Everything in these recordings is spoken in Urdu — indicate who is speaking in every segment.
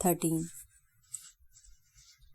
Speaker 1: 13।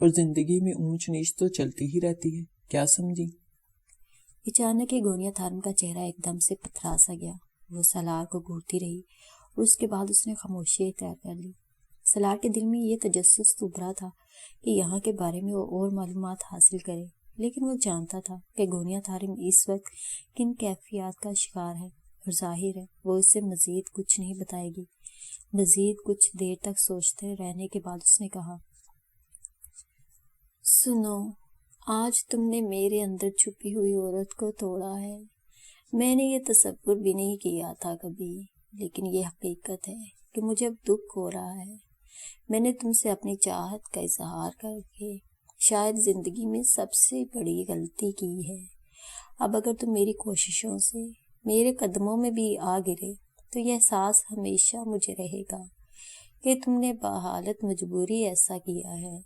Speaker 2: اور زندگی میں اونچ نیچ تو چلتی ہی رہتی ہے، کیا سمجھی؟
Speaker 1: اچانک ہی گونیا تھارم کا چہرہ ایک دم سے پتھرا سا گیا۔ وہ سالار کو گھورتی رہی اور اس کے بعد اس نے خاموشی اختیار کر لی۔ سالار کے دل میں یہ تجسس تو ابھرا تھا کہ یہاں کے بارے میں وہ اور معلومات حاصل کرے، لیکن وہ جانتا تھا کہ گونیا تھارم اس وقت کن کیفیات کا شکار ہے، اور ظاہر ہے وہ اسے مزید کچھ نہیں بتائے گی۔ مزید کچھ دیر تک سوچتے رہنے کے بعد اس نے کہا، سنو، آج تم نے میرے اندر چھپی ہوئی عورت کو توڑا ہے۔ میں نے یہ تصور بھی نہیں کیا تھا کبھی، لیکن یہ حقیقت ہے کہ مجھے اب دکھ ہو رہا ہے۔ میں نے تم سے اپنی چاہت کا اظہار کر کے شاید زندگی میں سب سے بڑی غلطی کی ہے۔ اب اگر تم میری کوششوں سے میرے قدموں میں بھی آ گرے تو یہ احساس ہمیشہ مجھے رہے گا کہ تم نے بحالت مجبوری ایسا کیا ہے،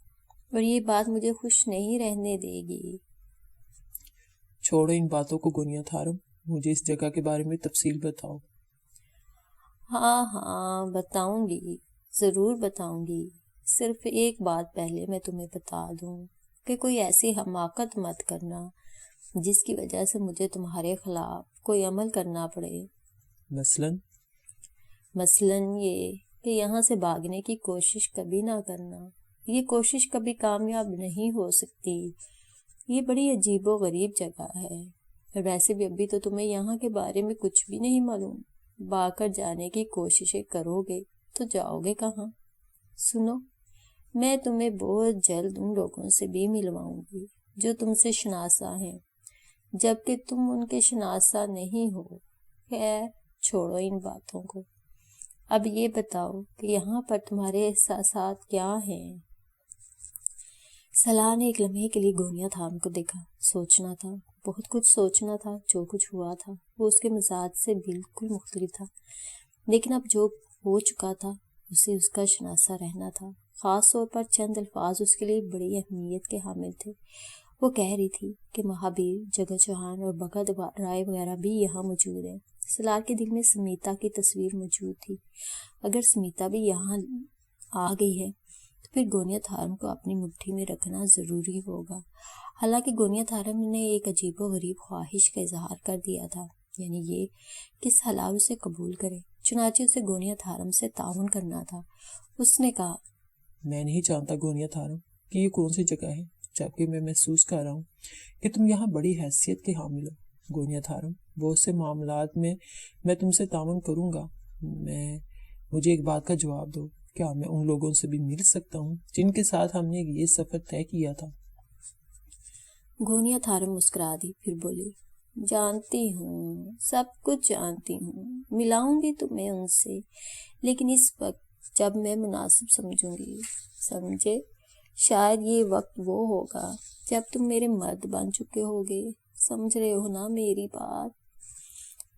Speaker 1: اور یہ بات مجھے خوش نہیں رہنے دے گی۔
Speaker 2: چھوڑو ان باتوں کو گونیا تھارم، مجھے اس جگہ کے بارے میں تفصیل بتاؤ۔
Speaker 1: ہاں بتاؤں گی، ضرور بتاؤں گی۔ صرف ایک بات پہلے میں تمہیں بتا دوں کہ کوئی ایسی حماقت مت کرنا جس کی وجہ سے مجھے تمہارے خلاف کوئی عمل کرنا پڑے۔ مثلاً یہ کہ یہاں سے بھاگنے کی کوشش کبھی نہ کرنا۔ یہ کوشش کبھی کامیاب نہیں ہو سکتی۔ یہ بڑی عجیب و غریب جگہ ہے، اور ویسے بھی ابھی تو تمہیں یہاں کے بارے میں کچھ بھی نہیں معلوم۔ بھاگ کر جانے کی کوششیں کرو گے تو جاؤ گے کہاں؟ سنو، میں تمہیں بہت جلد ان لوگوں سے بھی ملواؤں گی جو تم سے شناسا ہیں، جبکہ تم ان کے شناسا نہیں ہو۔ خیر چھوڑو ان باتوں کو، اب یہ بتاؤ کہ یہاں پر تمہارے احساسات کیا ہیں؟ سالار نے ایک لمحے کے لیے گونیا تھارم کو دیکھا۔ سوچنا تھا، بہت کچھ سوچنا تھا۔ جو کچھ ہوا تھا وہ اس کے مزاج سے بالکل مختلف تھا، لیکن اب جو ہو چکا تھا اسے اس کا شناسا رہنا تھا۔ خاص طور پر چند الفاظ اس کے لیے بڑی اہمیت کے حامل تھے۔ وہ کہہ رہی تھی کہ مہابیر، جگہ چوہان اور بھگت رائے وغیرہ بھی یہاں موجود ہیں۔ سالار کے دل میں سمیتا کی تصویر موجود تھی۔ اگر سمیتا بھی یہاں آ گئی ہے تو پھر گونیا تھارم کو اپنی مٹھی میں رکھنا ضروری ہوگا۔ حالانکہ گونیا تھارم نے ایک عجیب و غریب خواہش کا اظہار کر دیا تھا، یعنی یہ کہ سالار اسے قبول کرے۔ چنانچہ اسے گونیا تھارم سے تعاون کرنا تھا۔ اس نے کہا،
Speaker 2: میں نہیں جانتا گونیا تھارم کہ یہ کون سی جگہ ہے، جبکہ میں محسوس کر رہا ہوں کہ تم یہاں بڑی حیثیت کے حامل ہو۔ گونیا تھارم، بہت سے معاملات میں تم سے تعاون کروں گا۔ مجھے ایک بات کا جواب دو، کیا میں ان لوگوں سے بھی مل سکتا ہوں جن کے ساتھ ہم نے یہ سفر طے کیا تھا؟
Speaker 1: گونیا تھارم مسکرا دی، پھر بولی، جانتی ہوں، سب کچھ جانتی ہوں، ملاؤں گی تمہیں ان سے، لیکن اس وقت جب میں مناسب سمجھوں گی، سمجھے؟ شاید یہ وقت وہ ہوگا جب تم میرے مرد بن چکے ہوگے۔ سمجھ رہے ہو نا میری بات؟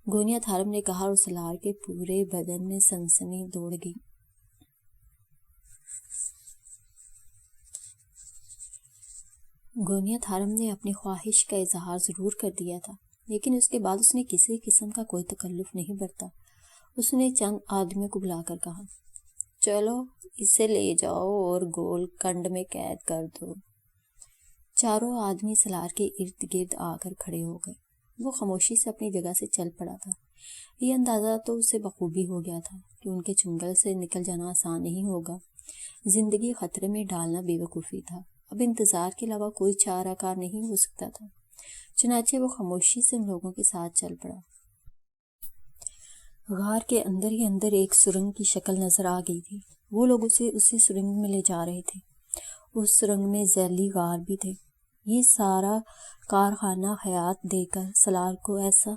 Speaker 1: گونیا تھارم نے کہا، اور سالار کے پورے بدن میں سنسنی دوڑ گئی۔ گونیا تھارم نے اپنی خواہش کا اظہار ضرور کر دیا تھا، لیکن اس کے بعد اس نے کسی قسم کا کوئی تکلف نہیں برتا۔ اس نے چند آدمیوں کو بلا کر کہا، چلو اسے لے جاؤ اور گول کنڈ میں قید کر دو۔ چاروں آدمی سالار کے ارد گرد آ کر کھڑے ہو گئے۔ وہ خاموشی سے اپنی جگہ سے چل پڑا تھا۔ یہ اندازہ تو اسے بخوبی ہو گیا تھا کہ ان کے چنگل سے نکل جانا آسان نہیں ہوگا۔ زندگی خطرے میں ڈالنا بے وقوفی تھا۔ اب انتظار کے علاوہ کوئی چارہ کار نہیں ہو سکتا تھا۔ چنانچہ وہ خاموشی سے ان لوگوں کے ساتھ چل پڑا۔ غار کے اندر ہی اندر ایک سرنگ کی شکل نظر آ گئی تھی۔ وہ لوگ اسے اسی سرنگ میں لے جا رہے تھے۔ اس سرنگ میں ذیلی غار بھی تھے۔ یہ سارا کارخانہ حیات دیکھ کر سالار کو ایسا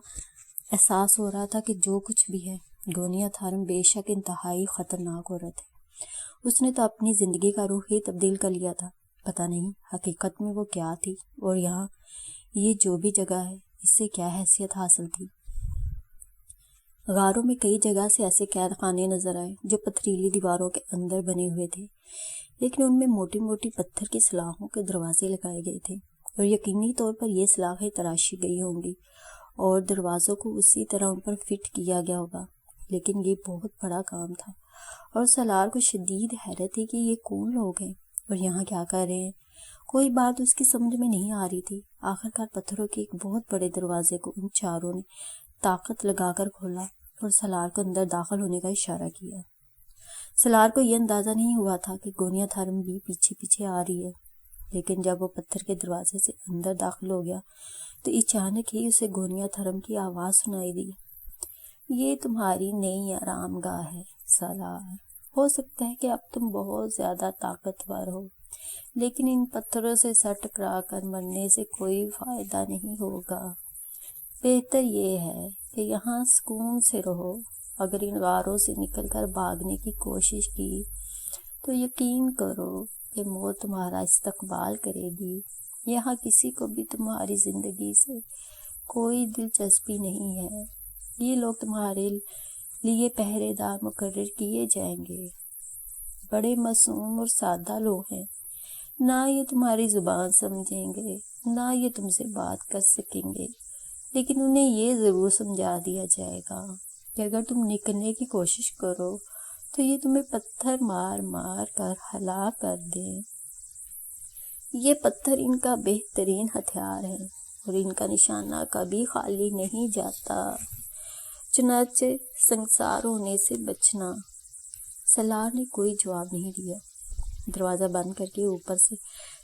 Speaker 1: احساس ہو رہا تھا کہ جو کچھ بھی ہے، گونیا تھارم بے شک انتہائی خطرناک عورت ہے۔ اس نے تو اپنی زندگی کا رخ ہی تبدیل کر لیا تھا۔ پتہ نہیں حقیقت میں وہ کیا تھی، اور یہاں یہ جو بھی جگہ ہے اس سے کیا حیثیت حاصل تھی۔ غاروں میں کئی جگہ سے ایسے قید خانے نظر آئے جو پتھریلی دیواروں کے اندر بنے ہوئے تھے، لیکن ان میں موٹی موٹی پتھر کی سلاخوں کے دروازے لگائے گئے تھے، اور یقینی طور پر یہ سلاخیں تراشی گئی ہوں گی اور دروازوں کو اسی طرح ان پر فٹ کیا گیا ہوگا۔ لیکن یہ بہت بڑا کام تھا، اور سالار کو شدید حیرت تھی کہ یہ کون لوگ ہیں اور یہاں کیا کر رہے ہیں۔ کوئی بات اس کی سمجھ میں نہیں آ رہی تھی۔ آخرکار پتھروں کے ایک بہت بڑے دروازے کو ان چاروں نے طاقت لگا کر کھولا اور سالار کو اندر داخل ہونے کا اشارہ کیا۔ سالار کو یہ اندازہ نہیں ہوا تھا کہ گونیا تھارم بھی پیچھے پیچھے آ رہی ہے، لیکن جب وہ پتھر کے دروازے سے اندر داخل ہو گیا تو اچانک ہی اسے گونیا تھارم کی آواز سنائی دی۔ یہ تمہاری نئی آرام گاہ ہے سالار، ہو سکتا ہے کہ اب تم بہت زیادہ طاقتور ہو، لیکن ان پتھروں سے سر ٹکرا کر مرنے سے کوئی فائدہ نہیں ہوگا۔ بہتر یہ ہے کہ یہاں سکون سے رہو۔ اگر ان غاروں سے نکل کر بھاگنے کی کوشش کی تو یقین کرو کہ موت تمہارا استقبال کرے گی۔ یہاں کسی کو بھی تمہاری زندگی سے کوئی دلچسپی نہیں ہے۔ یہ لوگ تمہارے لیے پہرے دار مقرر کیے جائیں گے۔ بڑے معصوم اور سادہ لوگ ہیں، نہ یہ تمہاری زبان سمجھیں گے، نہ یہ تم سے بات کر سکیں گے، لیکن انہیں یہ ضرور سمجھا دیا جائے گا کہ اگر تم نکلنے کی کوشش کرو تو یہ تمہیں پتھر مار مار کر ہلاک کر دیں۔ یہ پتھر ان کا بہترین ہتھیار ہے اور ان کا نشانہ کبھی خالی نہیں جاتا، چنانچہ سنگسار ہونے سے بچنا۔ سالار نے کوئی جواب نہیں دیا۔ دروازہ بند کر کے اوپر سے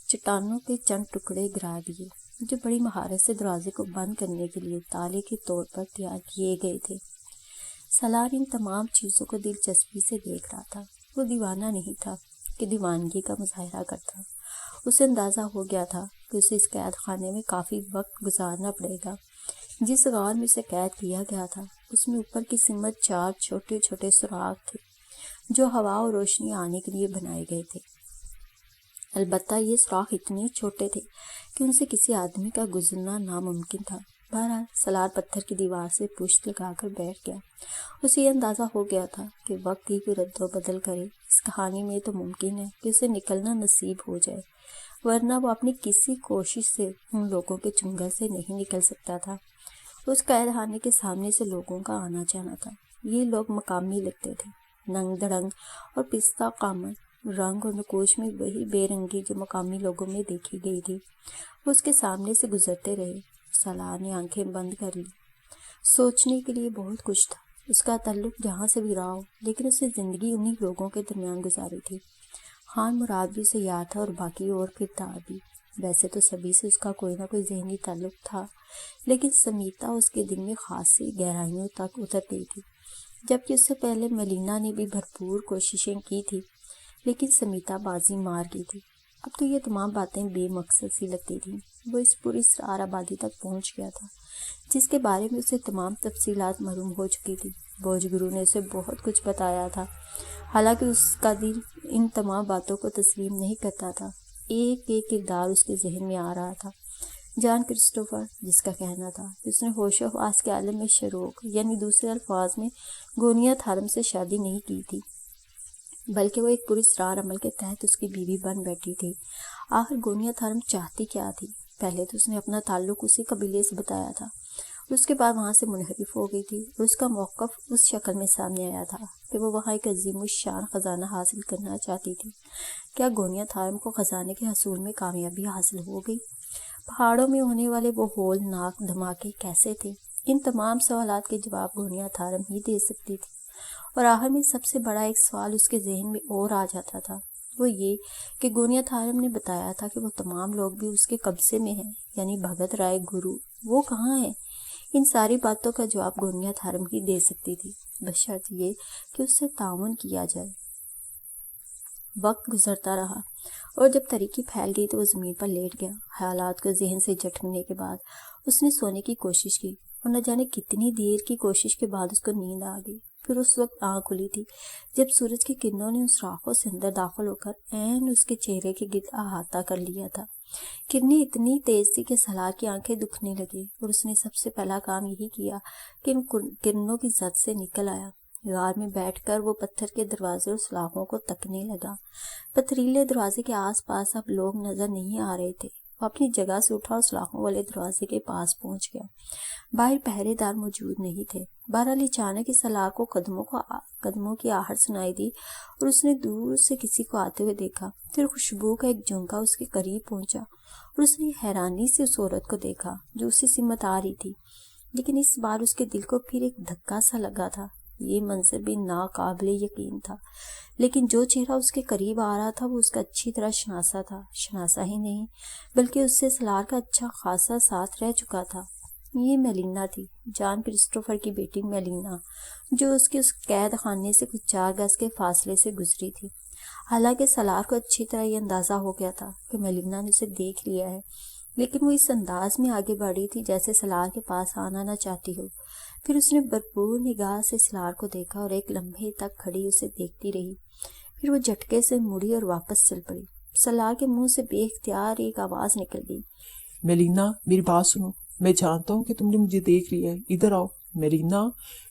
Speaker 1: چٹانوں کے چند ٹکڑے گرا دیے جو بڑی مہارت سے دروازے کو بند کرنے کے لیے تالے کے طور پر تیار کیے گئے تھے۔ سالار ان تمام چیزوں کو دلچسپی سے دیکھ رہا تھا۔ وہ دیوانہ نہیں تھا کہ دیوانگی کا مظاہرہ کرتا۔ اسے اندازہ ہو گیا تھا کہ اسے اس قید خانے میں کافی وقت گزارنا پڑے گا۔ جس غار میں اسے قید کیا گیا تھا اس میں اوپر کی سمت 4 چھوٹے چھوٹے سوراخ تھے جو ہوا اور روشنی آنے کے لیے بنائے گئے تھے۔ البتہ یہ سوراخ اتنے چھوٹے تھے کہ ان سے کسی آدمی کا گزرنا ناممکن تھا۔ بہرحال سالار پتھر کی دیوار سے پشت لگا کر بیٹھ گیا۔ اسے یہ اندازہ ہو گیا تھا کہ وقت ہی کوئی رد و بدل کرے۔ اس کہانی میں تو ممکن ہے کہ اسے نکلنا نصیب ہو جائے، ورنہ وہ اپنی کسی کوشش سے ان لوگوں کے چنگل سے نہیں نکل سکتا تھا۔ اس قید خانے کے سامنے سے لوگوں کا آنا جانا تھا۔ یہ لوگ مقامی لگتے تھے، ننگ دھڑنگ اور پستہ قامت، رنگ اور نقوش میں وہی بے رنگی جو مقامی لوگوں میں دیکھی گئی تھی۔ وہ اس کے سامنے سے گزرتے رہے۔ سالار نے آنکھیں بند کر لی۔ سوچنے کے لیے بہت کچھ تھا۔ اس کا تعلق جہاں سے بھی رہا ہو، لیکن اس نے زندگی انہی لوگوں کے درمیان گزاری تھی۔ خان مراد بھی اسے یاد تھا اور باقی اور کردار بھی۔ ویسے تو سبھی سے اس کا کوئی نہ کوئی ذہنی تعلق تھا، لیکن سمیتا اس کے دل میں خاصی گہرائیوں تک اتر گئی تھی۔ جبکہ اس سے پہلے ملینا نے بھی بھرپور کوششیں کی تھی، لیکن سمیتا بازی مار گئی تھی۔ اب تو یہ تمام باتیں بے مقصد سی لگتی تھیں۔ وہ اس پوری اسرار آبادی تک پہنچ گیا تھا جس کے بارے میں اسے تمام تفصیلات معلوم ہو چکی تھی۔ بوجھ گرو نے اسے بہت کچھ بتایا تھا، حالانکہ اس کا دل ان تمام باتوں کو تسلیم نہیں کرتا تھا۔ ایک ایک کردار اس کے ذہن میں آ رہا تھا۔ جان کرسٹوفر، جس کا کہنا تھا کہ اس نے ہوش و حواس کے عالم میں شروع، یعنی دوسرے الفاظ میں گونیا تھارم سے شادی نہیں کی تھی، بلکہ وہ ایک پراسرار عمل کے تحت اس کی بیوی بن بیٹھی تھی۔ آخر گونیا تھارم چاہتی کیا تھی؟ پہلے تو اس نے اپنا تعلق اسی قبیلے سے بتایا تھا، اس کے بعد وہاں سے منحرف ہو گئی تھی اور اس کا موقف اس شکل میں سامنے آیا تھا کہ وہ وہاں ایک عظیم الشان خزانہ حاصل کرنا چاہتی تھی۔ کیا گونیا تھارم کو خزانے کے حصول میں کامیابی حاصل ہو گئی؟ پہاڑوں میں ہونے والے وہ ہولناک دھماکے کیسے تھے؟ ان تمام سوالات کے جواب گونیا تھارم ہی دے سکتی تھی۔ اور آخر میں سب سے بڑا ایک سوال اس کے ذہن میں اور آ جاتا تھا، وہ یہ کہ گونیا تھارم نے بتایا تھا کہ وہ تمام لوگ بھی اس کے قبضے میں ہیں، یعنی بھگت رائے گرو، وہ کہاں ہے؟ ان ساری باتوں کا جواب گونیا تھارم ہی دے سکتی تھی، بشرط یہ کہ اس سے تعاون کیا جائے۔ وقت گزرتا رہا اور جب تاریکی پھیل گئی تو وہ زمین پر لیٹ گیا۔ خیالات کو ذہن سے جھٹکنے کے بعد اس نے سونے کی کوشش کی اور نہ جانے کتنی دیر کی کوشش کے بعد اس کو نیند آ گئی۔ پھر اس وقت آنکھ کھلی تھی جب سورج کی کرنوں نے ان سوراخوں سے اندر داخل ہو کر عین اس کے چہرے کے گرد احاطہ کر لیا تھا۔ کرنیں اتنی تیز تھی کہ سالار کی آنکھیں دکھنے لگی اور اس نے سب سے پہلا کام یہی کیا کہ ان کرنوں کی زد سے نکل آیا۔ غار میں بیٹھ کر وہ پتھر کے دروازے اور سلاخوں کو تکنے لگا۔ پتھریلے دروازے کے آس پاس اب لوگ نظر نہیں آ رہے تھے، وہ اپنی جگہ سے اٹھا اور سلاخوں والے دروازے کے پاس پہنچ گیا۔ باہر پہرے دار موجود نہیں تھے۔ بہرحال اچانک اس سالار کو قدموں کی آہٹ سنائی دی اور اس نے دور سے کسی کو آتے ہوئے دیکھا۔ پھر خوشبو کا ایک جھونکا اس کے قریب پہنچا اور اس نے حیرانی سے اس عورت کو دیکھا جو اسی سمت آ رہی تھی، لیکن اس بار اس کے دل کو پھر ایک دھکا سا لگا تھا۔ یہ منظر بھی ناقابل یقین تھا، لیکن جو چہرہ اس کے قریب آ رہا تھا وہ اس کا اچھی طرح شناسا ہی نہیں بلکہ اس سے سالار کا اچھا خاصا ساتھ رہ چکا تھا۔ یہ میلینا تھی، جان کرسٹوفر کی بیٹی میلینا، جو اس قید خانے سے کچھ 4 گز کے فاصلے سے گزری تھی۔ حالانکہ سالار کو اچھی طرح یہ اندازہ ہو گیا تھا کہ میلینا نے اسے دیکھ لیا ہے، لیکن وہ اس انداز میں آگے بڑھی تھی جیسے سالار کے پاس آنا نہ چاہتی ہو۔ پھر اس نے بھرپور نگاہ سے سالار کو دیکھا اور ایک لمحے تک کھڑی اسے دیکھتی رہی۔ پھر وہ جھٹکے سے مڑی اور واپس چل پڑی۔ سالار کے منہ سے بے اختیار ایک آواز نکل گئی،
Speaker 2: میلینا میری بات سنو، میں جانتا ہوں کہ تم نے مجھے دیکھ لیا ہے، ادھر آؤ۔ میلینا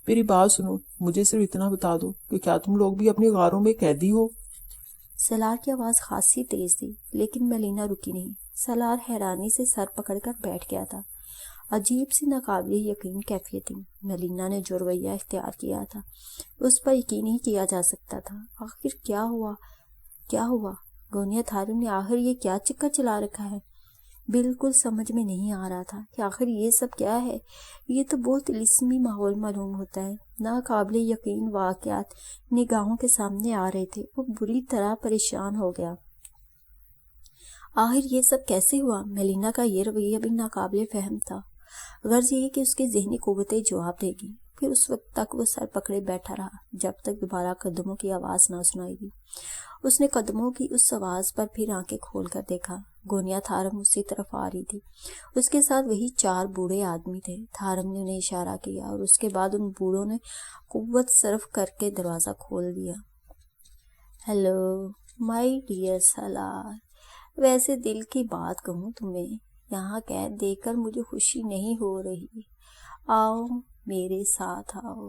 Speaker 2: میری بات سنو، مجھے صرف اتنا بتا دو کہ کیا تم لوگ بھی اپنے غاروں میں قیدی ہو؟
Speaker 1: سالار کی آواز خاصی تیز تھی، لیکن میلینا رکی نہیں۔ سالار حیرانی سے سر پکڑ کر بیٹھ گیا تھا۔ عجیب سی ناقابل یقین کیفیت تھی۔ میلینا نے جو رویہ اختیار کیا تھا اس پر یقین ہی کیا جا سکتا تھا۔ آخر کیا ہوا؟ گونیا تھارم نے آخر یہ کیا چکر چلا رکھا ہے؟ بالکل سمجھ میں نہیں آ رہا تھا کہ آخر یہ سب کیا ہے۔ یہ تو بہت طلسمی ماحول معلوم ہوتا ہے۔ ناقابل یقین واقعات نگاہوں کے سامنے آ رہے تھے۔ وہ بری طرح پریشان ہو گیا۔ آخر یہ سب کیسے ہوا؟ میلینا کا یہ رویہ بھی ناقابل فہم تھا۔ غرض یہ کہ اس کی ذہنی قوتیں جواب دے گی۔ پھر اس وقت تک وہ سر پکڑے بیٹھا رہا جب تک دوبارہ قدموں کی آواز نہ سنائی دی۔ اس نے قدموں کی اس آواز پر پھر آنکھیں کھول کر دیکھا۔ گونیا تھارم اسی طرف آ رہی تھی۔ اس کے ساتھ وہی 4 بوڑھے آدمی تھے۔ تھارم نے انہیں اشارہ کیا اور اس کے بعد ان بوڑھوں نے قوت صرف کر کے دروازہ کھول دیا۔ ہیلو مائی ڈیئر سالار، ویسے دل کی بات کہوں تمہیں، یہاں قید دیکھ کر مجھے خوشی نہیں ہو رہی۔ آؤ میرے ساتھ آؤ۔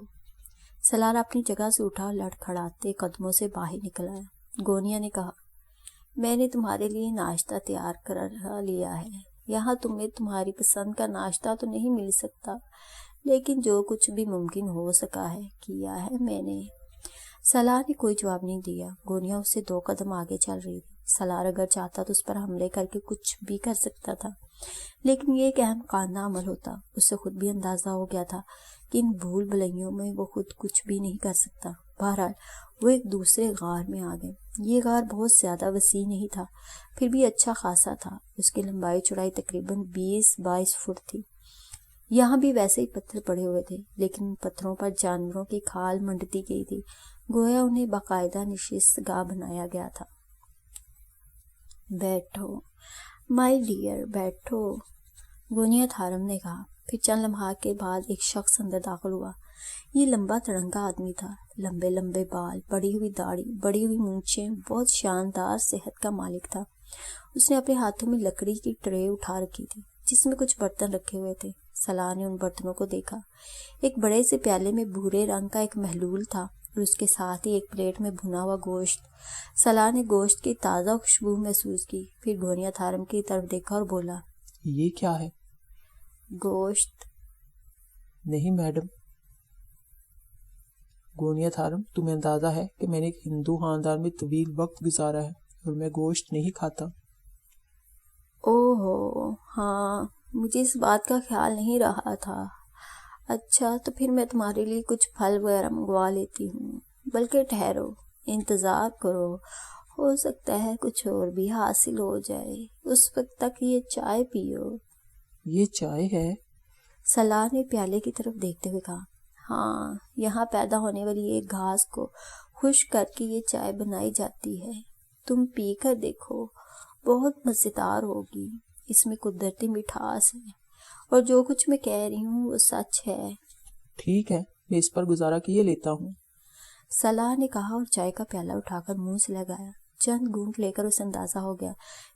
Speaker 1: سالار اپنی جگہ سے اٹھا، لڑکھڑاتے قدموں سے باہر نکل آیا۔ گونیا نے کہا، میں نے تمہارے لیے ناشتہ تیار کر لیا ہے۔ یہاں تمہیں تمہاری پسند کا ناشتہ تو نہیں مل سکتا، لیکن جو کچھ بھی ممکن ہو سکا ہے کیا ہے میں نے۔ سالار نے کوئی جواب نہیں دیا۔ گونیا اس سے 2 قدم آگے چل رہی تھی۔ سالار اگر چاہتا تو اس پر حملے کر کے کچھ بھی کر سکتا تھا، لیکن یہ ایک اہم قانہ عمل ہوتا۔ اس سے خود بھی اندازہ ہو گیا تھا کہ ان بھول بھلائیوں میں وہ خود کچھ بھی نہیں کر سکتا۔ بہرحال وہ ایک دوسرے غار میں آ گئے۔ یہ غار بہت زیادہ وسیع نہیں تھا، پھر بھی اچھا خاصا تھا۔ اس کی لمبائی چوڑائی تقریباً 20-22 فٹ تھی۔ یہاں بھی ویسے ہی پتھر پڑے ہوئے تھے، لیکن ان پتھروں پر جانوروں کی کھال منڈتی گئی تھی، گویا انہیں باقاعدہ نشست گاہ بنایا گیا تھا۔ بیٹھو مائی ڈیئر، بیٹھو، گونیا تھارم نے کہا۔ پھر چند لمحات کے بعد ایک شخص اندر داخل ہوا۔ یہ لمبا تڑنگا آدمی تھا، لمبے لمبے بال، بڑی ہوئی داڑھی، بڑی ہوئی مونچھیں، بہت شاندار صحت کا مالک تھا۔ اس نے اپنے ہاتھوں میں لکڑی کی ٹرے اٹھا رکھی تھی جس میں کچھ برتن رکھے ہوئے تھے۔ سالار نے ان برتنوں کو دیکھا۔ ایک بڑے سے پیالے میں بھورے رنگ کا ایک محلول تھا اور اس کے ساتھ ہی ایک پلیٹ میں بھنا ہوا گوشت۔ سالار نے گوشت کی تازہ خوشبو محسوس کی، پھر گونیا تھارم کی طرف دیکھا اور بولا،
Speaker 2: یہ کیا ہے؟
Speaker 1: گوشت؟
Speaker 2: نہیں میڈم۔ گونیا تھارم، تمہیں اندازہ ہے کہ میں نے ایک ہندو خاندان میں طویل وقت گزارا ہے اور میں گوشت نہیں کھاتا۔
Speaker 1: اوہو، ہاں، مجھے اس بات کا خیال نہیں رہا تھا۔ اچھا، تو پھر میں تمہارے لیے کچھ پھل وغیرہ منگوا لیتی ہوں۔ بلکہ ٹھہرو، انتظار کرو، ہو سکتا ہے کچھ اور بھی حاصل ہو جائے۔ اس وقت تک یہ چائے پیو۔
Speaker 2: یہ چائے ہے؟
Speaker 1: سالار نے پیالے کی طرف دیکھتے ہوئے کہا، ہاں، یہاں پیدا ہونے والی ایک گھاس کو خشک کر کے یہ چائے بنائی جاتی ہے۔ تم پی کر دیکھو، بہت مزیدار ہوگی۔ اس میں قدرتی مٹھاس ہے اور جو کچھ میں کہہ رہی ہوں وہ سچ ہے۔
Speaker 2: ٹھیک ہے، میں اس پر گزارا کیے لیتا ہوں۔
Speaker 1: سالار نے کہا اور چائے کا پیالہ اٹھا کر منہ سے لگایا۔ چند گھونٹ لے کر اسے اندازہ ہو گیا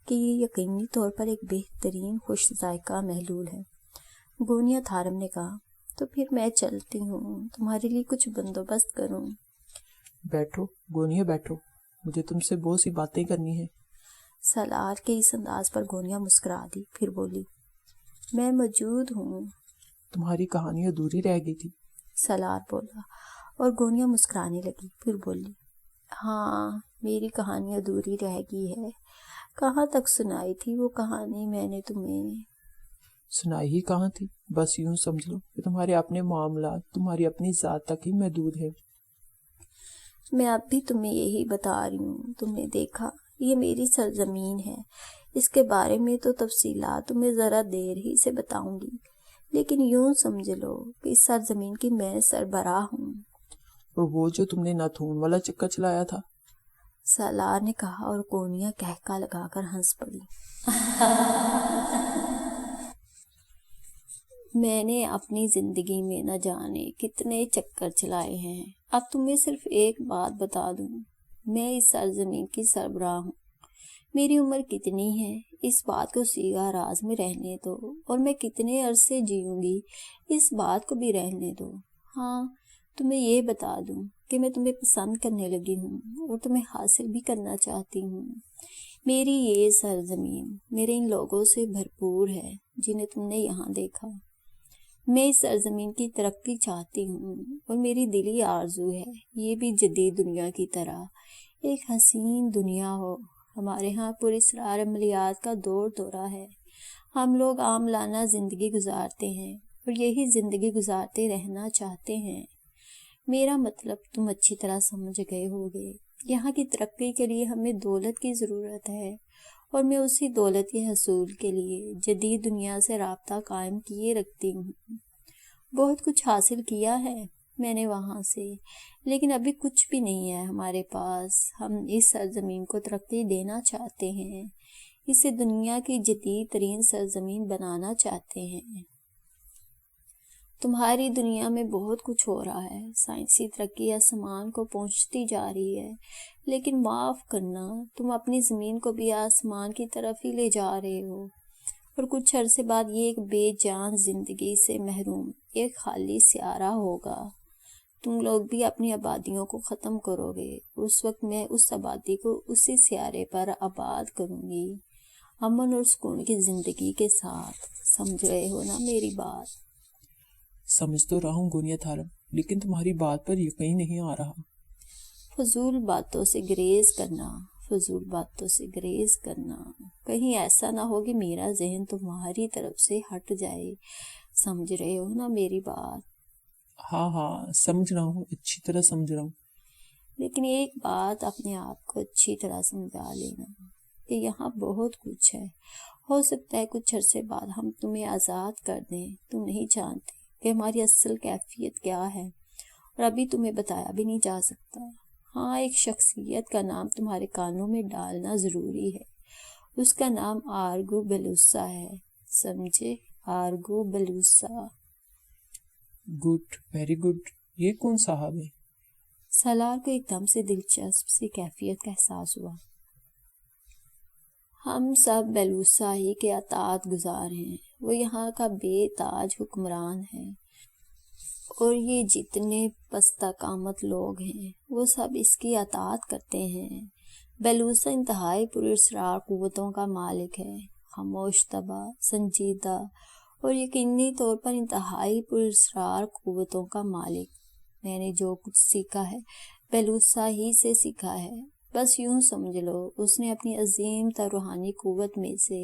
Speaker 1: کہ یہ یقینی طور پر ایک بہترین خوش ذائقہ محلول ہے۔ گونیا تھارم نے کہا، تو پھر میں چلتی ہوں، تمہارے لیے کچھ بندوبست کروں۔
Speaker 2: بیٹھو گونیا، بیٹھو، مجھے تم سے بہت سی باتیں کرنی ہیں۔
Speaker 1: سالار کے اس انداز پر گونیا مسکرا دی، پھر بولی، میں موجود ہوں۔
Speaker 2: تمہاری کہانی ادھوری رہ گئی تھی،
Speaker 1: سالار بولا، اور گونیا مسکرانے لگی، پھر بولی، ہاں میری کہانی ادھوری رہ گئی ہے۔ کہاں تک سنائی تھی وہ کہانی میں نے تمہیں؟
Speaker 2: سنائی ہی کہاں تھی، بس یوں سمجھ لو کہ تمہارے اپنے معاملات تمہاری اپنی ذات تک ہی محدود ہے۔
Speaker 1: میں اب بھی تمہیں یہی بتا رہی ہوں، تم نے دیکھا یہ میری سرزمین ہے، اس کے بارے میں تو تفصیلات تمہیں ذرا دیر ہی سے بتاؤں گی، لیکن یوں سمجھ لو کہ اس سرزمین کی میں سربراہ ہوں۔
Speaker 2: اور وہ جو تم نے ناتھون والا چکر چلایا تھا؟
Speaker 1: سالار نے کہا، اور گونیا کہکا لگا کر ہنس پڑی۔ میں نے اپنی زندگی میں نہ جانے کتنے چکر چلائے ہیں، اب تمہیں صرف ایک بات بتا دوں، میں اس سرزمین کی سربراہ ہوں۔ میری عمر کتنی ہے اس بات کو سیگا راز میں رہنے دو، اور میں کتنے عرصے جیوں گی اس بات کو بھی رہنے دو۔ ہاں تمہیں یہ بتا دوں کہ میں تمہیں پسند کرنے لگی ہوں اور تمہیں حاصل بھی کرنا چاہتی ہوں۔ میری یہ سرزمین میرے ان لوگوں سے بھرپور ہے جنہیں تم نے یہاں دیکھا۔ میں اس سرزمین کی ترقی چاہتی ہوں، اور میری دلی آرزو ہے یہ بھی جدید دنیا کی طرح ایک حسین دنیا ہو۔ ہمارے ہاں پراسرار عملیات کا دور دورہ ہے، ہم لوگ عاملانہ زندگی گزارتے ہیں اور یہی زندگی گزارتے رہنا چاہتے ہیں۔ میرا مطلب تم اچھی طرح سمجھ گئے ہوگے۔ یہاں کی ترقی کے لیے ہمیں دولت کی ضرورت ہے، اور میں اسی دولت کے حصول کے لیے جدید دنیا سے رابطہ قائم کیے رکھتی ہوں۔ بہت کچھ حاصل کیا ہے میں نے وہاں سے، لیکن ابھی کچھ بھی نہیں ہے ہمارے پاس۔ ہم اس سرزمین کو ترقی دینا چاہتے ہیں، اسے دنیا کی جدید ترین سرزمین بنانا چاہتے ہیں۔ تمہاری دنیا میں بہت کچھ ہو رہا ہے، سائنسی ترقی آسمان کو پہنچتی جا رہی ہے، لیکن معاف کرنا تم اپنی زمین کو بھی آسمان کی طرف ہی لے جا رہے ہو، اور کچھ عرصے بعد یہ ایک بے جان زندگی سے محروم ایک خالی سیارہ ہوگا۔ تم لوگ بھی اپنی آبادیوں کو ختم کرو گے، اس وقت میں اس آبادی کو اسی سیارے پر آباد کروں گی، امن اور سکون کی زندگی کے ساتھ۔ سمجھ رہے ہو نا میری بات؟
Speaker 2: سمجھ تو رہا ہوں گونیا تھارم، لیکن تمہاری بات پر یقین نہیں آ رہا۔
Speaker 1: فضول باتوں سے گریز کرنا، فضول باتوں سے گریز کرنا، کہیں ایسا نہ ہو کہ میرا ذہن تمہاری طرف سے ہٹ جائے۔ سمجھ رہے ہو نا میری بات؟
Speaker 2: ہاں سمجھ رہا ہوں، اچھی طرح سمجھ رہا ہوں۔
Speaker 1: لیکن ایک بات اپنے آپ کو اچھی طرح سمجھا لینا کہ یہاں بہت کچھ ہے، ہو سکتا ہے کچھ عرصے بعد ہم تمہیں آزاد کر دیں۔ تم نہیں جانتے کہ ہماری اصل کیفیت کیا ہے، اور ابھی تمہیں بتایا بھی نہیں جا سکتا۔ ہاں ایک شخصیت کا نام تمہارے کانوں میں ڈالنا ضروری ہے، اس کا نام آرگو بلوسا ہے، سمجھے؟ آرگو بلوسا۔
Speaker 2: Good, very good. یہ کون صاحب ہے؟
Speaker 1: سالار کو ایک دم سے دلچسپ سی کیفیت کا احساس ہوا۔ ہم سب بلوسا ہی کے اطاعت گزار ہیں، وہ یہاں کا بے تاج حکمران ہے، اور یہ جتنے پستہ قامت لوگ ہیں وہ سب اس کی اطاعت کرتے ہیں۔ بلوسا انتہائی پراسرار قوتوں کا مالک ہے، خاموش طبع، سنجیدہ اور یقینی طور پر انتہائی پراسرار قوتوں کا مالک۔ میں نے جو کچھ سیکھا ہے بلوسا ہی سے سیکھا ہے۔ بس یوں سمجھ لو اس نے اپنی عظیم تر روحانی قوت میں سے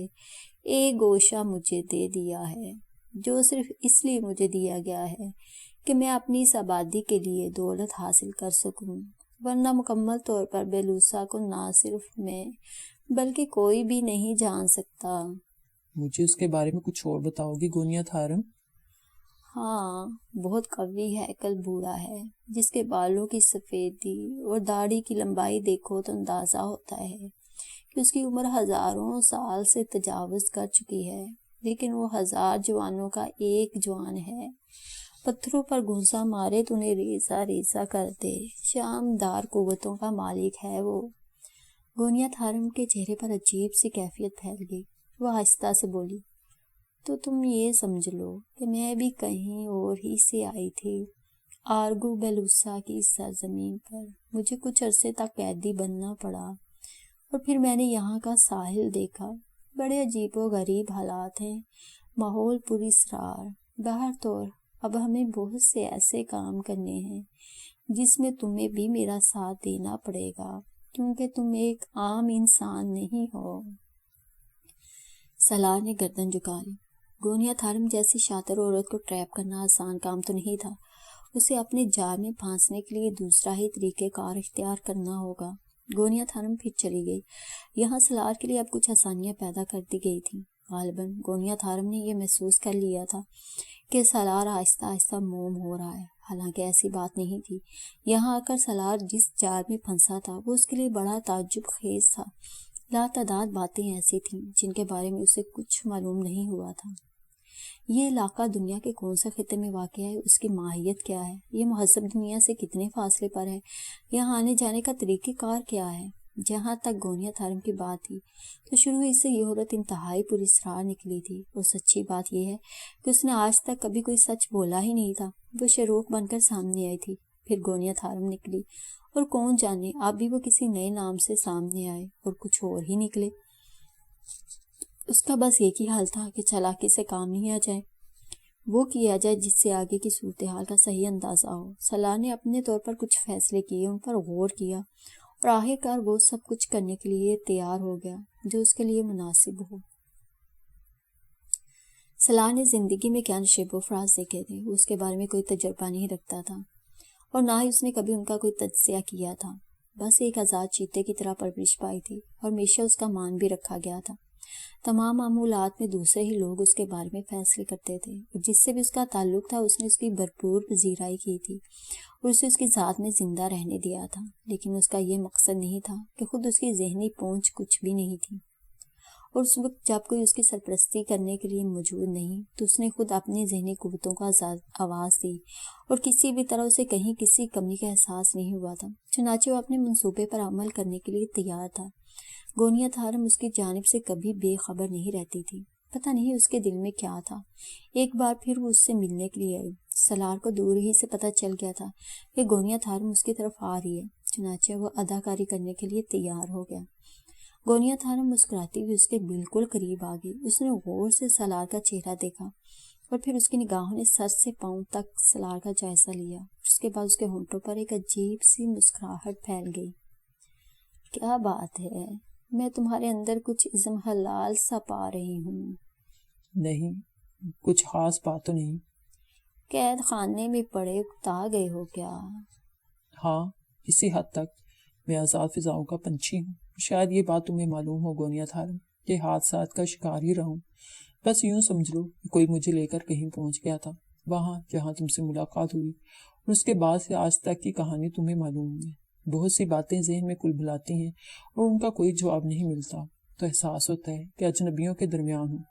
Speaker 1: ایک گوشہ مجھے دے دیا ہے، جو صرف اس لیے مجھے دیا گیا ہے کہ میں اپنی اس آبادی کے لیے دولت حاصل کر سکوں، ورنہ مکمل طور پر بلوسا کو نہ صرف میں بلکہ کوئی بھی نہیں جان سکتا۔
Speaker 2: مجھے اس کے بارے میں کچھ اور بتاؤ گی گونیا تھارم؟
Speaker 1: ہاں، بہت قوی ہے، کل بوڑھا ہے، جس کے بالوں کی سفیدی اور داڑھی کی لمبائی دیکھو تو اندازہ ہوتا ہے کہ اس کی عمر ہزاروں سال سے تجاوز کر چکی ہے، لیکن وہ 1000 جوانوں کا ایک جوان ہے۔ پتھروں پر گھونسا مارے تو انہیں ریزہ ریزہ کر دے، شاندار قوتوں کا مالک ہے وہ۔ گونیا تھارم کے چہرے پر عجیب سی کیفیت پھیل گئی، وہ آہستہ سے بولی، تو تم یہ سمجھ لو کہ میں بھی کہیں اور ہی سے آئی تھی، آرگو بلوسا کی سرزمین پر۔ مجھے کچھ عرصے تک قیدی بننا پڑا، اور پھر میں نے یہاں کا ساحل دیکھا. بڑے عجیب و غریب حالات ہیں، ماحول پوری اسرار. باہر تو اب ہمیں بہت سے ایسے کام کرنے ہیں جس میں تمہیں بھی میرا ساتھ دینا پڑے گا، کیونکہ تم ایک عام انسان نہیں ہو. سالار نے گردن جھکا لی. گونیا تھارم جیسی شاطر عورت کو ٹریپ کرنا آسان کام تو نہیں تھا. اسے اپنے جال میں پھانسنے کے لیے دوسرا ہی طریقہ کار اختیار کرنا ہوگا. گونیا تھارم پھر چلی گئی. یہاں سالار کے لیے اب کچھ آسانیاں پیدا کر دی گئی تھیں. غالباً گونیا تھارم نے یہ محسوس کر لیا تھا کہ سالار آہستہ آہستہ موم ہو رہا ہے، حالانکہ ایسی بات نہیں تھی. یہاں آ کر سالار جس جال میں پھنسا تھا وہ اس کے لیے بڑا تعجب خیز تھا. لاتعداد باتیں ایسی تھیں جن کے بارے میں اسے کچھ معلوم نہیں ہوا تھا. یہ علاقہ دنیا کے کون سے خطے میں واقع ہے، اس کی ماہیت کیا ہے، یہ مہذب دنیا سے کتنے فاصلے پر ہے، یہاں آنے جانے کا طریقہ کار کیا ہے. جہاں تک گونیا تھارم کی بات تھی تو شروع ہی سے یہ عورت انتہائی پوری اسرار نکلی تھی. اور سچی بات یہ ہے کہ اس نے آج تک کبھی کوئی سچ بولا ہی نہیں تھا. وہ شروع بن کر سامنے آئی تھی، پھر گونیا تھارم نکلی، اور کون جانے اب بھی وہ کسی نئے نام سے سامنے آئے اور کچھ اور ہی نکلے. اس کا بس ایک ہی حال تھا کہ چالاکی سے کام نہیں آ جائے، وہ کیا جائے جس سے آگے کی صورتحال کا صحیح اندازہ ہو. سالار نے اپنے طور پر کچھ فیصلے کیے، ان پر غور کیا، اور آخر کار وہ سب کچھ کرنے کے لیے تیار ہو گیا جو اس کے لیے مناسب ہو. سالار نے زندگی میں کیا نشیب و فراز دیکھے تھے، وہ اس کے بارے میں کوئی تجربہ نہیں رکھتا تھا، اور نہ ہی اس نے کبھی ان کا کوئی تجزیہ کیا تھا. بس ایک آزاد چیتے کی طرح پرورش پائی تھی، اور ہمیشہ اس کا مان بھی رکھا گیا تھا. تمام معمولات میں دوسرے ہی لوگ اس کے بارے میں فیصلے کرتے تھے، اور جس سے بھی اس کا تعلق تھا اس نے اس کی بھرپور پذیرائی کی تھی اور اسے اس کی ذات میں زندہ رہنے دیا تھا. لیکن اس کا یہ مقصد نہیں تھا کہ خود اس کی ذہنی پہنچ کچھ بھی نہیں تھی، اور اس وقت جب کوئی اس کی سرپرستی کرنے کے لیے موجود نہیں تو اس نے خود اپنی ذہنی قوتوں کو آواز دی، اور کسی بھی طرح اسے کہیں کسی کمی کا احساس نہیں ہوا تھا. چنانچہ وہ اپنے منصوبے پر عمل کرنے کے لیے تیار تھا. گونیا تھارم اس کی جانب سے کبھی بے خبر نہیں رہتی تھی. پتہ نہیں اس کے دل میں کیا تھا. ایک بار پھر وہ اس سے ملنے کے لیے آئی. سالار کو دور ہی سے پتہ چل گیا تھا کہ گونیا تھارم اس کی طرف آ رہی ہے، چنانچہ وہ اداکاری کرنے کے لیے تیار ہو گیا. گونیا تھارم مسکراتی ہوئی اس کے بالکل قریب آ گئی. اس نے غور سے سالار کا چہرہ دیکھا، اور پھر اس کی نگاہوں نے سر سے پاؤں تک سالار کا جائزہ لیا. اس کے بعد اس کے ہونٹوں پر ایک عجیب سی مسکراہٹ پھیل گئی. کیا بات ہے، میں تمہارے اندر کچھ عزم حلال سا پا رہی ہوں.
Speaker 2: نہیں، کچھ خاص بات تو نہیں.
Speaker 1: قید خانے میں پڑے اکتا گئے ہو کیا؟
Speaker 2: ہاں، اسی حد تک. میں آزاد فضاؤں کا پنچھی ہوں. شاید یہ بات تمہیں معلوم ہو گونیا تھارم، کہ حادثات کا شکار ہی رہا ہوں. بس یوں سمجھ لو کہ کوئی مجھے لے کر کہیں پہنچ گیا تھا، وہاں جہاں تم سے ملاقات ہوئی، اور اس کے بعد سے آج تک کی کہانی تمہیں معلوم ہے. بہت سی باتیں ذہن میں کل بلاتی ہیں اور ان کا کوئی جواب نہیں ملتا، تو احساس ہوتا ہے کہ اجنبیوں کے درمیان ہوں.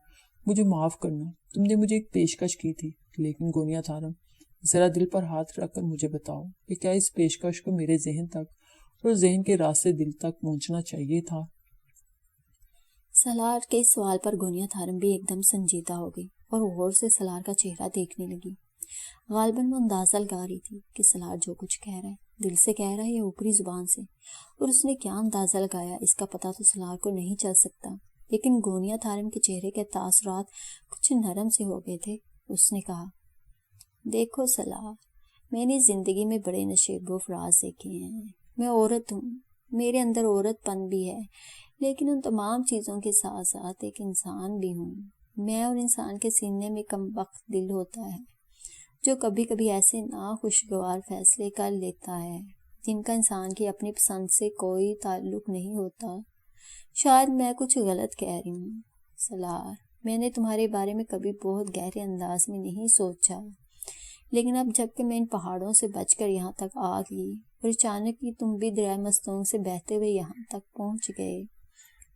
Speaker 2: مجھے معاف کرنا، تم نے مجھے ایک پیشکش کی تھی، لیکن گونیا تھارم ذرا دل پر ہاتھ رکھ کر مجھے بتاؤ کہ کیا اس پیشکش کو میرے ذہن تک اور ذہن کے راستے دل تک پہنچنا چاہیے تھا؟
Speaker 1: سالار کے سوال پر گونیا تھارم بھی ایک دم سنجیدہ ہو گئی اور غور سے سالار کا چہرہ دیکھنے لگی. غالباً وہ اندازہ لگا رہی تھی کہ سالار جو کچھ کہہ رہا ہے دل سے کہہ رہا ہے یا اوپری زبان سے، اور اس نے کیا اندازہ لگایا اس کا پتہ تو سالار کو نہیں چل سکتا. لیکن گونیا تھارم کے چہرے کے تاثرات کچھ نرم سے ہو گئے تھے. اس نے کہا، دیکھو سالار، میں نے زندگی میں بڑے نشیب و فراز دیکھے ہیں. میں عورت ہوں، میرے اندر عورت پن بھی ہے، لیکن ان تمام چیزوں کے ساتھ ساتھ ایک انسان بھی ہوں. میں اور انسان کے سینے میں کم وقت دل ہوتا ہے جو کبھی کبھی ایسے ناخوشگوار فیصلے کر لیتا ہے جن کا انسان کی اپنی پسند سے کوئی تعلق نہیں ہوتا. شاید میں کچھ غلط کہہ رہی ہوں سالار، میں نے تمہارے بارے میں کبھی بہت گہرے انداز میں نہیں سوچا، لیکن اب جب کہ میں ان پہاڑوں سے بچ کر یہاں تک آ گئی اور اچانک ہی تم بھی دریائے مستونگ سے بہتے ہوئے یہاں تک پہنچ گئے،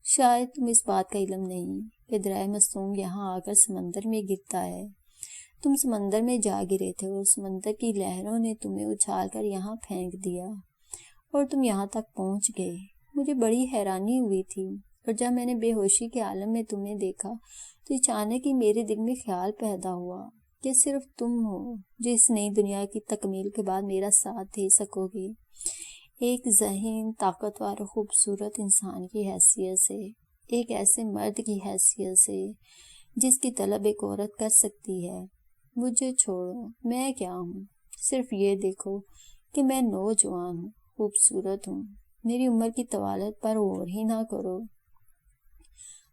Speaker 1: شاید تم اس بات کا علم نہیں کہ دریائے مستونگ یہاں آ کر سمندر میں گرتا ہے. تم سمندر میں جا گرے تھے اور سمندر کی لہروں نے تمہیں اچھال کر یہاں پھینک دیا اور تم یہاں تک پہنچ گئے. مجھے بڑی حیرانی ہوئی تھی، اور جب میں نے بے ہوشی کے عالم میں تمہیں دیکھا تو اچانک ہی میرے دل میں خیال پیدا ہوا کہ صرف تم ہو جو اس نئی دنیا کی تکمیل کے بعد میرا ساتھ دے سکو گے. ایک ذہین طاقتور خوبصورت انسان کی حیثیت سے، ایک ایسے مرد کی حیثیت سے جس کی طلب ایک عورت کر سکتی ہے۔ مجھے چھوڑو، میں کیا ہوں؟ صرف یہ دیکھو کہ میں نوجوان ہوں، خوبصورت ہوں، میری عمر کی طوالت پر غور ہی نہ کرو۔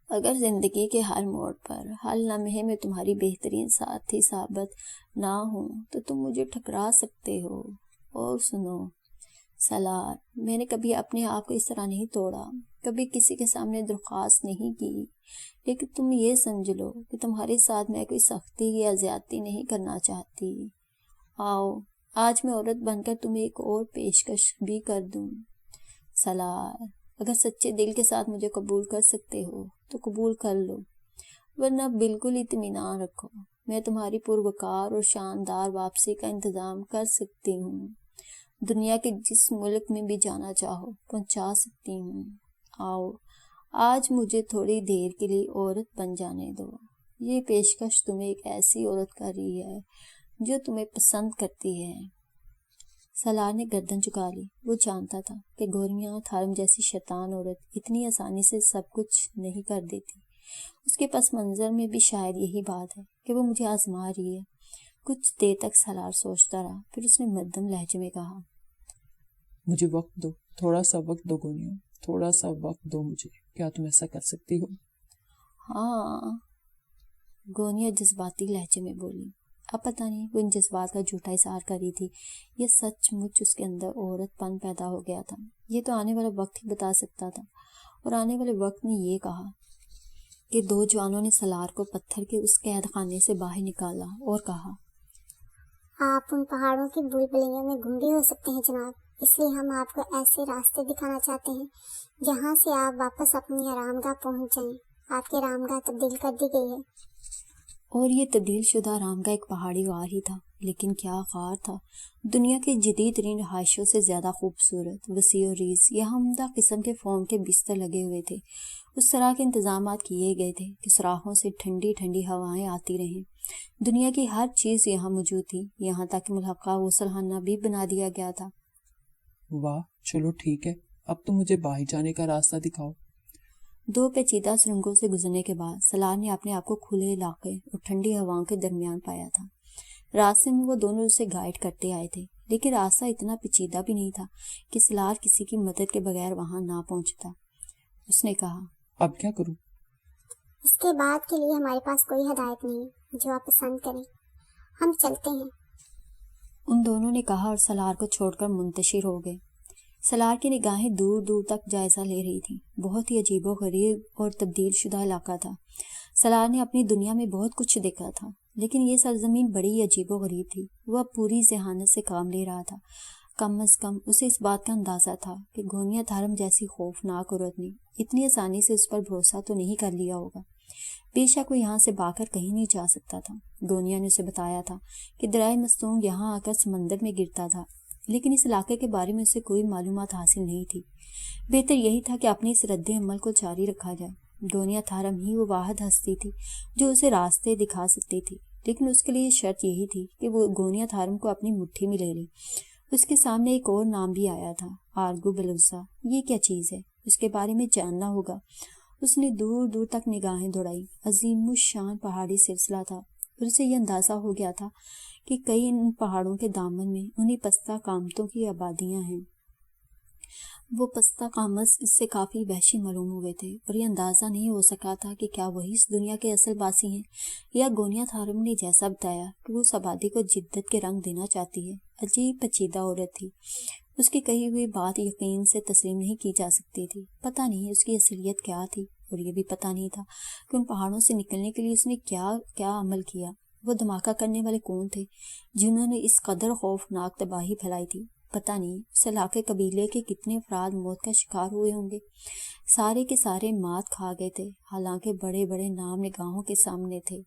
Speaker 1: اگر زندگی کے ہر موڑ پر، ہر لمحے میں تمہاری بہترین ساتھی ثابت نہ ہوں تو تم مجھے ٹھکرا سکتے ہو۔ اور سنو سالار، میں نے کبھی اپنے آپ کو اس طرح نہیں توڑا، کبھی کسی کے سامنے درخواست نہیں کی، لیکن تم یہ سمجھ لو کہ تمہارے ساتھ میں کوئی سختی یا زیادتی نہیں کرنا چاہتی۔ آؤ، آج میں عورت بن کر تمہیں ایک اور پیشکش بھی کر دوں۔ سالار، اگر سچے دل کے ساتھ مجھے قبول کر سکتے ہو تو قبول کر لو، ورنہ بالکل اطمینان رکھو، میں تمہاری پروقار اور شاندار واپسی کا انتظام کر سکتی ہوں، دنیا کے جس ملک میں بھی جانا چاہو پہنچا سکتی ہوں۔ آؤ، آج مجھے تھوڑی دیر کے لیے عورت بن جانے دو۔ یہ پیشکش تمہیں ایک ایسی عورت کر رہی ہے جو تمہیں پسند کرتی ہے۔ سالار نے گردن جھکا لی۔ وہ جانتا تھا کہ گوریا تھارم جیسی شیطان عورت اتنی آسانی سے سب کچھ نہیں کر دیتی۔ اس کے پس منظر میں بھی شاید یہی بات ہے کہ وہ مجھے آزما رہی ہے۔ کچھ دیر تک سالار سوچتا رہا، پھر اس نے مدھم لہجے میں کہا،
Speaker 2: مجھے وقت دو، تھوڑا سا وقت دو گونیا، تھوڑا سا وقت دو مجھے۔ کیا تم ایسا کر سکتی ہو؟
Speaker 1: ہاں، گونیا جذباتی لہجے میں بولی۔ اب پتہ نہیں وہ ان جذبات کا جھوٹا اظہار کر رہی تھی یا سچ مچ اس کے اندر عورت پن پیدا ہو گیا تھا۔ یہ تو آنے والا وقت ہی بتا سکتا تھا۔ اور آنے والے وقت نے یہ کہا کہ دو جوانوں نے سالار کو پتھر کے اس قید خانے سے باہر نکالا اور کہا،
Speaker 3: آپ ان پہاڑوں کی بلبلیوں میں گم بھی ہو سکتے ہیں جناب، اس لیے ہم آپ کو ایسے راستے دکھانا چاہتے ہیں جہاں سے آپ واپس اپنی آرامگاہ پہنچ جائیں۔ آپ کی آرامگاہ تبدیل کر دی گئی ہے۔
Speaker 1: اور یہ تبدیل شدہ آرامگاہ ایک پہاڑی غار ہی تھا، لیکن کیا غار تھا! دنیا کے جدید ترین رہائشوں سے زیادہ خوبصورت، وسیع و ریز، یہاں عمدہ قسم کے فوم کے بستر لگے ہوئے تھے۔ اس طرح کے انتظامات کیے گئے تھے کہ سوراخوں سے ٹھنڈی ٹھنڈی ہوائیں آتی رہیں۔ دنیا کی ہر چیز یہاں موجود تھی، یہاں تک کہ ملحقہ غسل خانہ بھی بنا دیا گیا تھا۔
Speaker 2: واہ، چلو ٹھیک ہے، اب تو مجھے باہر جانے کا راستہ دکھاؤ۔
Speaker 1: دو پیچیدہ سرنگوں سے گزرنے کے بعد سالار نے اپنے آپ کو کھلے علاقے اور ٹھنڈی ہواؤں کے درمیان پایا تھا۔ راستے میں وہ دونوں اسے گائیڈ کرتے آئے تھے، لیکن راستہ اتنا پیچیدہ بھی نہیں تھا کہ سالار کسی کی مدد کے بغیر وہاں نہ پہنچتا۔ اس نے کہا،
Speaker 2: اب کیا کروں؟
Speaker 3: اس کے بعد کے لیے ہمارے پاس کوئی ہدایت نہیں، جو آپ پسند کریں، ہم چلتے ہیں۔
Speaker 1: ان دونوں نے کہا اور سالار کو چھوڑ کر منتشر ہو گئے۔ سالار کی نگاہیں دور دور تک جائزہ لے رہی تھیں۔ بہت ہی عجیب و غریب اور تبدیل شدہ علاقہ تھا۔ سالار نے اپنی دنیا میں بہت کچھ دیکھا تھا، لیکن یہ سرزمین بڑی عجیب و غریب تھی۔ وہ اب پوری ذہانت سے کام لے رہا تھا۔ کم از کم اسے اس بات کا اندازہ تھا کہ گونیا تھارم جیسی خوفناک عورت نے اتنی آسانی سے اس پر بھروسہ تو نہیں کر لیا ہوگا۔ بے شک وہ یہاں سے بھاگ کر کہیں نہیں جا سکتا تھا۔ گونیا نے اسے بتایا تھا کہ درائے مستونگ یہاں آ کر سمندر میں گرتا تھا، لیکن اس علاقے کے بارے میں اسے کوئی معلومات حاصل نہیں تھی۔ بہتر یہی تھا کہ اپنے اس رد عمل کو جاری رکھا جائے۔ گونیا تھارم ہی وہ واحد ہستی تھی جو اسے راستے دکھا سکتی تھی، لیکن اس کے لیے شرط یہی تھی کہ وہ گونیا تھارم کو اپنی مٹھی میں لے لے۔ اس کے سامنے ایک اور نام بھی آیا تھا، آرگو بلوسا۔ یہ کیا چیز ہے؟ اس کے بارے میں جاننا ہوگا۔ اس نے دور دور تک نگاہیں دوڑائی۔ عظیم الشان پہاڑی سلسلہ تھا اور اسے یہ اندازہ ہو گیا تھا کہ کئی ان پہاڑوں کے دامن میں انہی پستہ قامتوں کی آبادیاں ہیں۔ وہ پستہ قامت اس سے کافی وحشی معلوم ہوئے تھے اور یہ اندازہ نہیں ہو سکا تھا کہ کیا وہی اس دنیا کے اصل باسی ہیں یا گونیا تھارم نے جیسا بتایا کہ وہ اس آبادی کو جدت کے رنگ دینا چاہتی ہے۔ عجیب پیچیدہ عورت تھی۔ اس کی کہی ہوئی بات یقین سے تسلیم نہیں کی جا سکتی تھی۔ پتہ نہیں اس کی اصلیت کیا تھی، اور یہ بھی پتہ نہیں تھا کہ ان پہاڑوں سے نکلنے کے لیے اس نے کیا کیا عمل کیا۔ وہ دھماکہ کرنے والے کون تھے جنہوں نے اس قدر خوفناک تباہی پھیلائی تھی؟ پتہ نہیں اس علاقے قبیلے کے کتنے افراد موت کا شکار ہوئے ہوں گے۔ سارے کے سارے مات کھا گئے تھے، حالانکہ بڑے بڑے نام نگاہوں کے سامنے تھے۔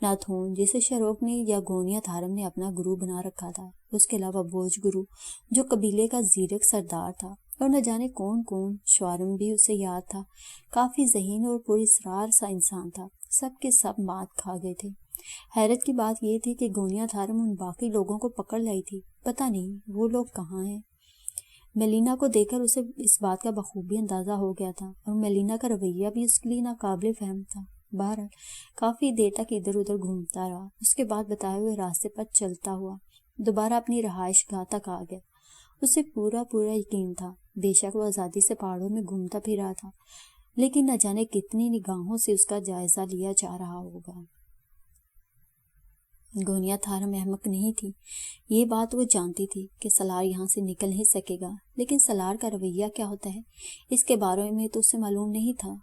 Speaker 1: ناتھون جسے شروک نے یا گونیا تھارم نے اپنا گرو بنا رکھا تھا، اس کے علاوہ بوجھ گرو جو قبیلے کا زیرک سردار تھا، اور نہ جانے کون کون، شوارم بھی اسے یاد تھا، کافی ذہین اور پراسرار سا انسان تھا۔ سب کے سب مات کھا گئے تھے۔ حیرت کی بات یہ تھی کہ گونیا تھارم ان باقی لوگوں کو پکڑ لائی تھی۔ پتہ نہیں وہ لوگ کہاں ہیں۔ میلینا کو دیکھ کر اسے اس بات کا بخوبی اندازہ ہو گیا تھا اور میلینا کا رویہ بھی اس کے لیے ناقابل فہم تھا۔ بہرحال کافی دیر تک ادھر ادھر گھومتا رہا، اس کے بعد بتائے ہوئے راستے پر چلتا ہوا دوبارہ اپنی رہائش گاہ تک آ گیا۔ اسے پورا یقین تھا، بے شک وہ آزادی سے پہاڑوں میں گھومتا پھر رہا تھا، لیکن نہ جانے کتنی نگاہوں سے اس کا جائزہ لیا جا رہا ہوگا۔ گونیا تھارم احمق نہیں تھی، یہ بات وہ جانتی تھی کہ سالار یہاں سے نکل ہی سکے گا، لیکن سالار کا رویہ کیا ہوتا ہے اس کے بارے میں تو اسے معلوم نہیں تھا۔